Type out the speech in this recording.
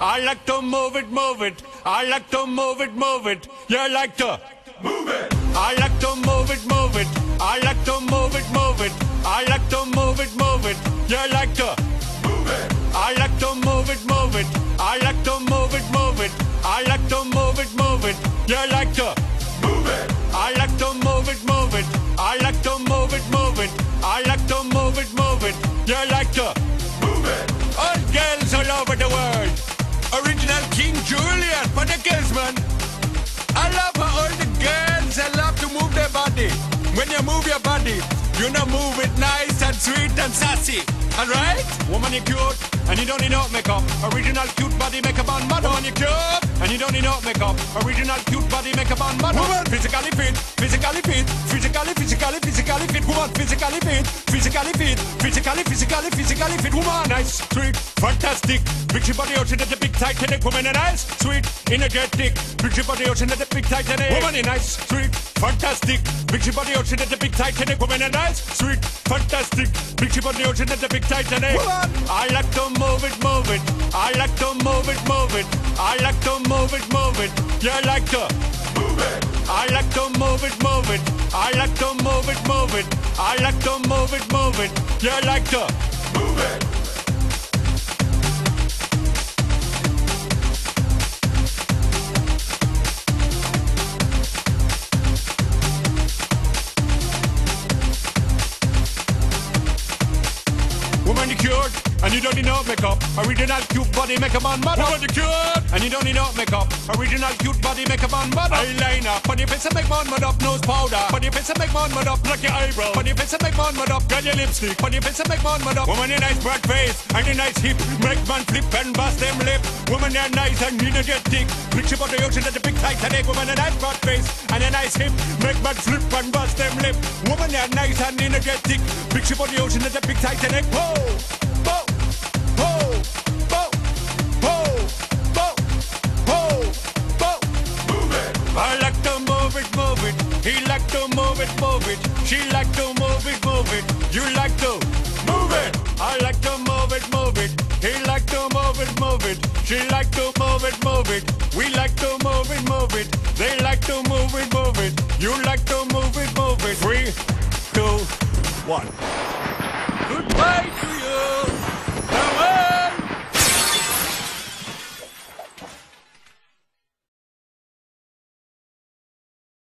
I like to move it, move it. I like to move it, move it. You like to move it. I like to move it, move it. I like to move it, move it. I like to move it, move it. You like to move it. I like to move it, move it. I like to move it, move it. I like to move it, move it. You like to move it. I like to move it, move it. I like to move it, move it. I like to move it, move it. You like to move it. All girls all over the world. Original King Julian for the girls, man. I love how all the girls they love to move their body. When you move your body, you know move it nice and sweet and sassy. Alright? Woman, you cute, and you don't need no makeup. Original cute body makeup on model. Woman, you cute, and you don't need no makeup. Original cute body makeup on model. Woman, physically fit, physically fit, physically fit. Woman, physically fit, physically fit, physically fit. Woman, nice, sweet, fantastic. Big body ocean at the big Titanic. Woman, nice, sweet, energetic. Big body ocean at the big Titanic. Woman, nice, sweet, fantastic. Big body ocean at the big Titanic. Woman, nice, sweet, fantastic. Big body ocean at the big Titanic. Woman, I like to move it, move it. I like to move it, move it. I like to move it, move it. You like to move it. I like to move it, move it. I like to move it, move it. I like to move it, move it. You like to move it. Woman, you cute, and you don't need no makeup. Original cute body makeup on model. Woman, you cute, and you don't need no makeup. Original cute body makeup on model. Eyeliner, on your face and make man mud up. Nose powder, on your face and make man mud up. Pluck your eyebrow, on your face and make man mud up. Got your lipstick, on your face and make man mud up. Woman, you nice broad face, and you nice hip. Make man flip and bust them lip. Woman, you're nice and energetic. Picture about the ocean at the big Titanic. Woman, a nice broad face, and a nice hip. Make man flip and bust them lip. Woman, you're nice and energetic. Picture about the ocean at the big Titanic. Whoa! I like to move it, move it. He like to move it, move it. She like to move it, move it. You like to move it. I like to move it, move it. He like to move it, move it. She like to move it, move it. We like to move it, move it. They like to move it, move it. You like to move it, move it. 3, 2, 1.